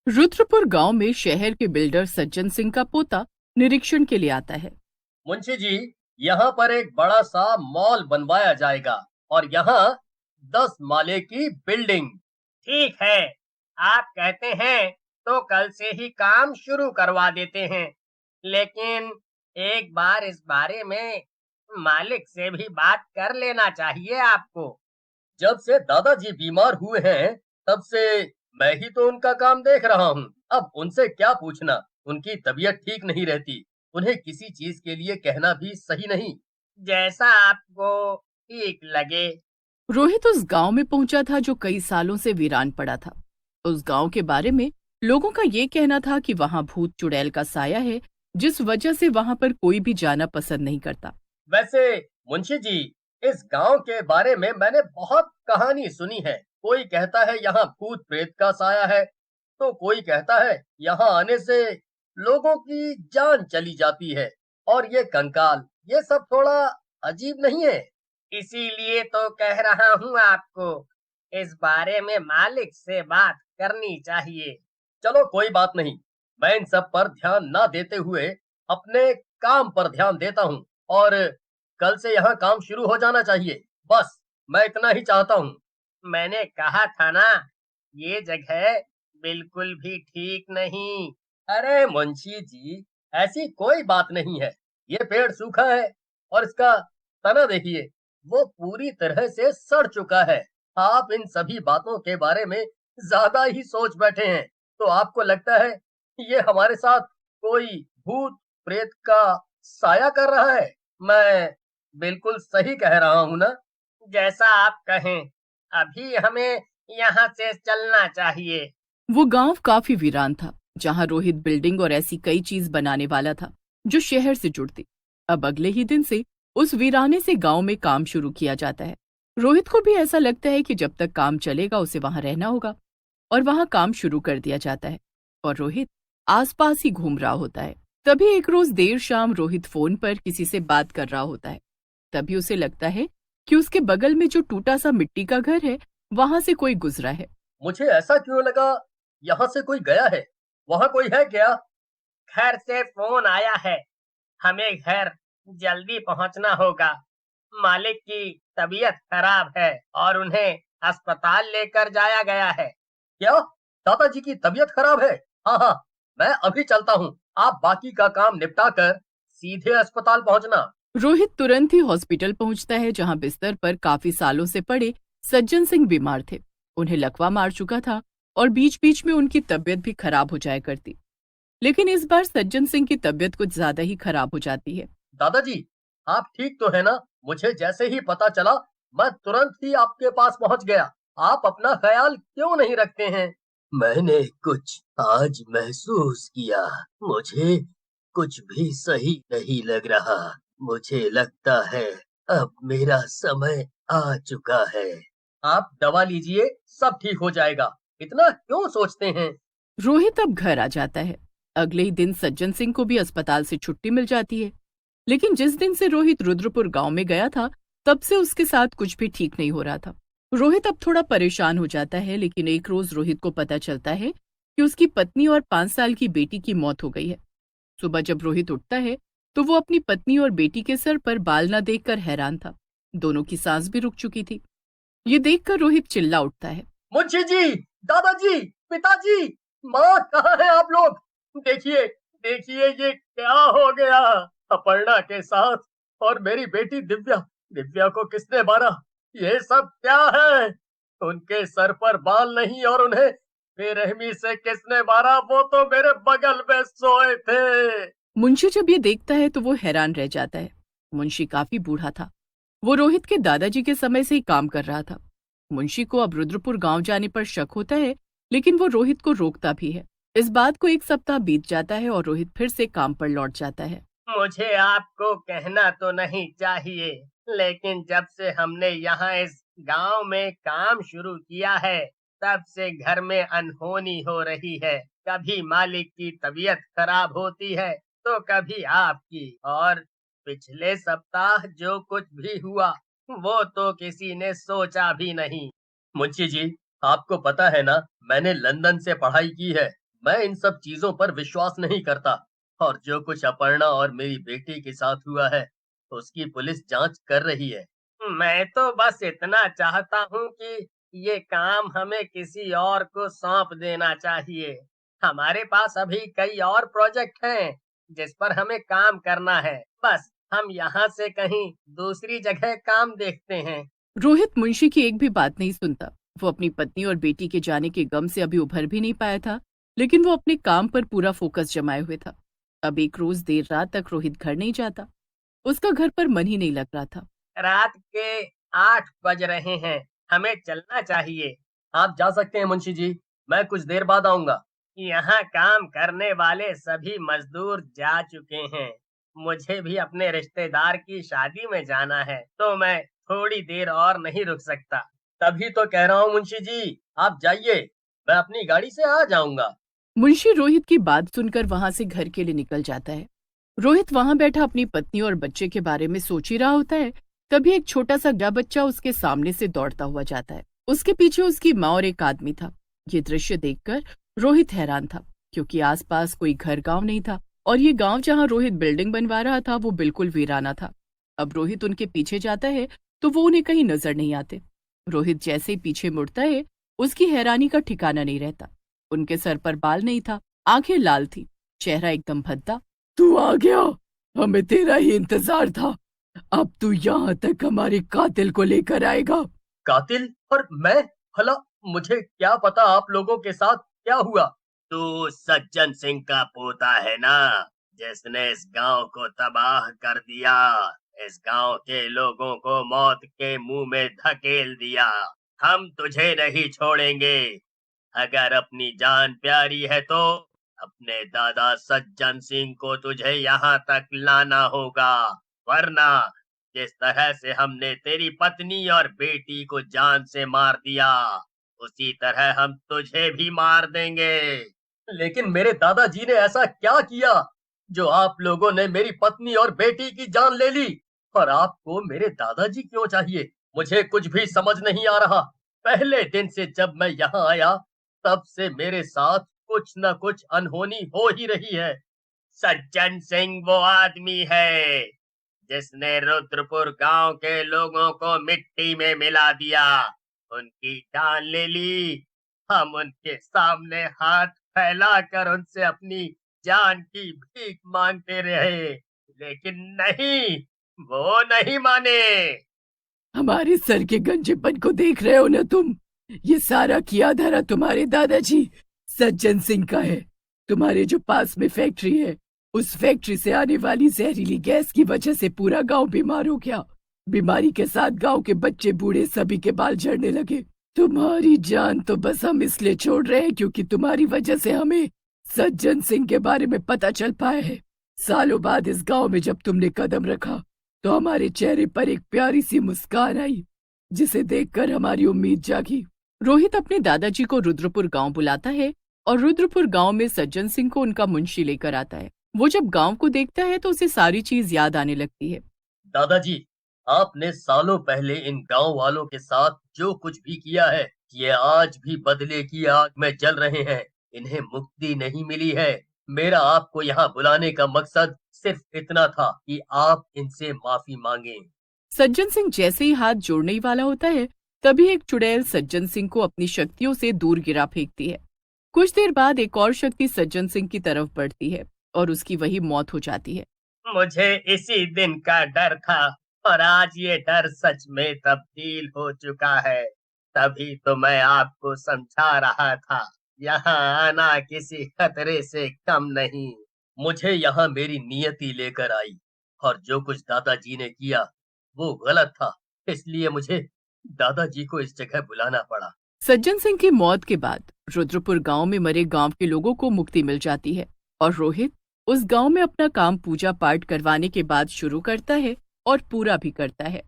रुद्रपुर गांव में शहर के बिल्डर सज्जन सिंह का पोता निरीक्षण के लिए आता है। मुंशी जी, यहाँ पर एक बड़ा सा मॉल बनवाया जाएगा और यहाँ 10 माले की बिल्डिंग। ठीक है, आप कहते हैं तो कल से ही काम शुरू करवा देते हैं। लेकिन एक बार इस बारे में मालिक से भी बात कर लेना चाहिए आपको। जब से दादाजी बीमार हुए हैं, तब से मैं ही तो उनका काम देख रहा हूँ। अब उनसे क्या पूछना? उनकी तबीयत ठीक नहीं रहती। उन्हें किसी चीज के लिए कहना भी सही नहीं। जैसा आपको ठीक लगे। रोहित उस गांव में पहुंचा था जो कई सालों से वीरान पड़ा था। उस गांव के बारे में लोगों का ये कहना था कि वहां भूत चुड़ैल का साया है, जिस वजह से वहां पर कोई भी जाना पसंद नहीं करता। वैसे मुंशी जी, इस गांव के बारे में मैंने बहुत कहानी सुनी है। कोई कहता है यहाँ भूत प्रेत का साया है, तो कोई कहता है यहाँ आने से लोगों की जान चली जाती है। और ये कंकाल, ये सब थोड़ा अजीब नहीं है? इसीलिए तो कह रहा हूँ आपको, इस बारे में मालिक से बात करनी चाहिए। चलो कोई बात नहीं, मैं इन सब पर ध्यान ना देते हुए अपने काम पर ध्यान देता हूँ। और कल से यहाँ काम शुरू हो जाना चाहिए। बस मैं इतना ही चाहता हूँ। मैंने कहा था ना, ये जगह बिल्कुल भी ठीक नहीं। अरे मुंशी जी, ऐसी कोई बात नहीं है। ये पेड़ सूखा है और इसका तना देखिए, वो पूरी तरह से सड़ चुका है। आप इन सभी बातों के बारे में ज्यादा ही सोच बैठे हैं। तो आपको लगता है ये हमारे साथ कोई भूत प्रेत का साया कर रहा है? मैं बिल्कुल सही कह रहा हूँ ना? जैसा आप कहें, अभी हमें यहाँ से चलना चाहिए। वो गांव काफी वीरान था, जहां रोहित बिल्डिंग और ऐसी कई चीज बनाने वाला था जो शहर से जुड़ती। अब अगले ही दिन से उस वीराने से गांव में काम शुरू किया जाता है। रोहित को भी ऐसा लगता है कि जब तक काम चलेगा उसे वहां रहना होगा, और वहां काम शुरू कर दिया जाता है। और रोहित आसपास ही घूम रहा होता है। तभी एक रोज देर शाम रोहित फोन पर किसी से बात कर रहा होता है। तभी उसे लगता है कि उसके बगल में जो टूटा सा मिट्टी का घर है, वहां से कोई गुजरा है। मुझे ऐसा क्यों लगा यहाँ से कोई गया है? वहाँ कोई है क्या? घर से फोन आया है, हमें घर जल्दी पहुंचना होगा। मालिक की तबीयत खराब है और उन्हें अस्पताल लेकर जाया गया है। क्या दादाजी की तबीयत खराब है? हाँ हाँ, मैं अभी चलता हूँ। आप बाकी का काम निपटा कर सीधे अस्पताल पहुँचना। रोहित तुरंत ही हॉस्पिटल पहुंचता है, जहां बिस्तर पर काफी सालों से पड़े सज्जन सिंह बीमार थे। उन्हें लकवा मार चुका था और बीच बीच में उनकी तबीयत भी खराब हो जाया करती। लेकिन इस बार सज्जन सिंह की तबीयत कुछ ज्यादा ही खराब हो जाती है। दादाजी, आप ठीक तो है ना? मुझे जैसे ही पता चला, मैं तुरंत ही आपके पास पहुंच गया। आप अपना ख्याल क्यों नहीं रखते हैं? मैंने कुछ आज महसूस किया। मुझे कुछ भी सही नहीं लग रहा। मुझे लगता है अब मेरा समय आ चुका है। आप दवा लीजिए, सब ठीक हो जाएगा। इतना क्यों सोचते हैं? रोहित अब घर आ जाता है। अगले ही दिन सज्जन सिंह को भी अस्पताल से छुट्टी मिल जाती है। लेकिन जिस दिन से रोहित रुद्रपुर गांव में गया था, तब से उसके साथ कुछ भी ठीक नहीं हो रहा था। रोहित अब थोड़ा परेशान हो जाता है, लेकिन एक रोज रोहित को पता चलता है कि उसकी पत्नी और 5 साल की बेटी की मौत हो गई है। सुबह जब रोहित उठता है, तो वो अपनी पत्नी और बेटी के सर पर बाल न देखकर हैरान था। दोनों की सांस भी रुक चुकी थी। ये देखकर रोहित चिल्ला उठता है। मुंशी जी, दादाजी, पिताजी, माँ, कहाँ हैं आप लोग? देखिए, देखिए ये क्या हो गया? अपर्णा के साथ और मेरी बेटी दिव्या। दिव्या को किसने मारा? ये सब क्या है? उनके सर पर बाल नहीं और उन्हें बेरहमी से किसने मारा? वो तो मेरे बगल में सोए थे। मुंशी जब ये देखता है तो वो हैरान रह जाता है। मुंशी काफी बूढ़ा था। वो रोहित के दादाजी के समय से ही काम कर रहा था। मुंशी को अब रुद्रपुर गांव जाने पर शक होता है, लेकिन वो रोहित को रोकता भी है। इस बात को 1 सप्ताह बीत जाता है और रोहित फिर से काम पर लौट जाता है। मुझे आपको कहना तो नहीं चाहिए, लेकिन जब से हमने यहाँ इस गांव में काम शुरू किया है, तब से घर में अनहोनी हो रही है। कभी मालिक की तबीयत खराब होती है, तो कभी आपकी। और पिछले सप्ताह जो कुछ भी हुआ, वो तो किसी ने सोचा भी नहीं। मुंशी जी, आपको पता है ना, मैंने लंदन से पढ़ाई की है। मैं इन सब चीजों पर विश्वास नहीं करता। और जो कुछ अपर्णा और मेरी बेटी के साथ हुआ है, उसकी पुलिस जांच कर रही है। मैं तो बस इतना चाहता हूँ कि ये काम हमें किसी और को सौंप देना चाहिए। हमारे पास अभी कई और प्रोजेक्ट हैं जिस पर हमें काम करना है। बस हम यहाँ से कहीं दूसरी जगह काम देखते हैं। रोहित मुंशी की एक भी बात नहीं सुनता। वो अपनी पत्नी और बेटी के जाने के गम से अभी उभर भी नहीं पाया था, लेकिन वो अपने काम पर पूरा फोकस जमाए हुए था। अब एक रोज देर रात तक रोहित घर नहीं जाता। उसका घर पर मन ही नहीं लग रहा था। रात के 8 बज रहे हैं। हमें चलना चाहिए। आप जा सकते हैं मुंशी जी, मैं कुछ देर बाद आऊंगा। यहाँ काम करने वाले सभी मजदूर जा चुके हैं। मुझे भी अपने रिश्तेदार की शादी में जाना है, तो मैं थोड़ी देर और नहीं रुक सकता। तभी तो कह रहा हूँ मुंशी जी, आप जाइए, मैं अपनी गाड़ी से आ जाऊंगा। मुंशी रोहित की बात सुनकर वहां से घर के लिए निकल जाता है। रोहित वहां बैठा अपनी पत्नी और बच्चे के बारे में सोच ही रहा होता है, तभी एक छोटा सा गया बच्चा उसके सामने से दौड़ता हुआ जाता है। उसके पीछे उसकी माँ और एक आदमी था। ये दृश्य देखकर रोहित हैरान था, क्योंकि आसपास कोई घर गांव नहीं था और ये गांव जहां रोहित बिल्डिंग बनवा रहा था वो बिल्कुल वीराना था। अब रोहित उनके पीछे जाता है तो वो उन्हें कहीं नजर नहीं आते। रोहित जैसे ही पीछे मुड़ता है, उसकी हैरानी का ठिकाना नहीं रहता। उनके सर पर बाल नहीं था, आंखें लाल थी, चेहरा एकदम भद्दा। तू आ गया, हमें तेरा ही इंतजार था। अब तू यहाँ तक हमारे कातिल को लेकर आएगा। कातिल? और मैं? भला मुझे क्या पता आप लोगों के साथ क्या हुआ। तू सज्जन सिंह का पोता है ना, जिसने इस गांव को तबाह कर दिया, इस गांव के लोगों को मौत के मुंह में धकेल दिया। हम तुझे नहीं छोड़ेंगे। अगर अपनी जान प्यारी है तो अपने दादा सज्जन सिंह को तुझे यहाँ तक लाना होगा, वरना जिस तरह से हमने तेरी पत्नी और बेटी को जान से मार दिया, उसी तरह हम तुझे भी मार देंगे। लेकिन मेरे दादाजी ने ऐसा क्या किया जो आप लोगों ने मेरी पत्नी और बेटी की जान ले ली? और आपको मेरे दादाजी क्यों चाहिए? मुझे कुछ भी समझ नहीं आ रहा। पहले दिन से जब मैं यहाँ आया, तब से मेरे साथ कुछ न कुछ अनहोनी हो ही रही है। सज्जन सिंह वो आदमी है जिसने रुद्रपुर गांव के लोगों को मिट्टी में मिला दिया, उनकी जान ले ली। हम उनके सामने हाथ फैलाकर उनसे अपनी जान की भीख मांगते रहे, लेकिन नहीं, वो नहीं माने। हमारे सर के गंजेपन को देख रहे हो ना तुम? ये सारा किया धरा तुम्हारे दादाजी सज्जन सिंह का है। तुम्हारे जो पास में फैक्ट्री है, उस फैक्ट्री से आने वाली जहरीली गैस की वजह से पूरा गांव बीमार हो गया। बीमारी के साथ गांव के बच्चे बूढ़े सभी के बाल झड़ने लगे। तुम्हारी जान तो बस हम इसलिए छोड़ रहे हैं क्योंकि तुम्हारी वजह से हमें सज्जन सिंह के बारे में पता चल पाया है। सालों बाद इस गांव में जब तुमने कदम रखा तो हमारे चेहरे पर एक प्यारी सी मुस्कान आई, जिसे देखकर हमारी उम्मीद जागी। रोहित अपने दादाजी को रुद्रपुर गांव बुलाता है और रुद्रपुर गांव में सज्जन सिंह को उनका मुंशी लेकर आता है। वो जब गांव को देखता है तो उसे सारी चीज याद आने लगती है। दादाजी, आपने सालों पहले इन गांव वालों के साथ जो कुछ भी किया है, ये आज भी बदले की आग में जल रहे हैं। इन्हें मुक्ति नहीं मिली है। मेरा आपको यहाँ बुलाने का मकसद सिर्फ इतना था कि आप इनसे माफी मांगें। सज्जन सिंह जैसे ही हाथ जोड़ने ही वाला होता है, तभी एक चुड़ैल सज्जन सिंह को अपनी शक्तियों से दूर गिरा फेंकती है। कुछ देर बाद एक और शक्ति सज्जन सिंह की तरफ बढ़ती है और उसकी वही मौत हो जाती है। मुझे इसी दिन का डर था और आज ये डर सच में तब्दील हो चुका है। तभी तो मैं आपको समझा रहा था, यहाँ आना किसी खतरे से कम नहीं। मुझे यहाँ मेरी नियति लेकर आई, और जो कुछ दादाजी ने किया वो गलत था। इसलिए मुझे दादाजी को इस जगह बुलाना पड़ा। सज्जन सिंह की मौत के बाद रुद्रपुर गांव में मरे गांव के लोगों को मुक्ति मिल जाती है और रोहित उस गांव में अपना काम पूजा पाठ करवाने के बाद शुरू करता है और पूरा भी करता है।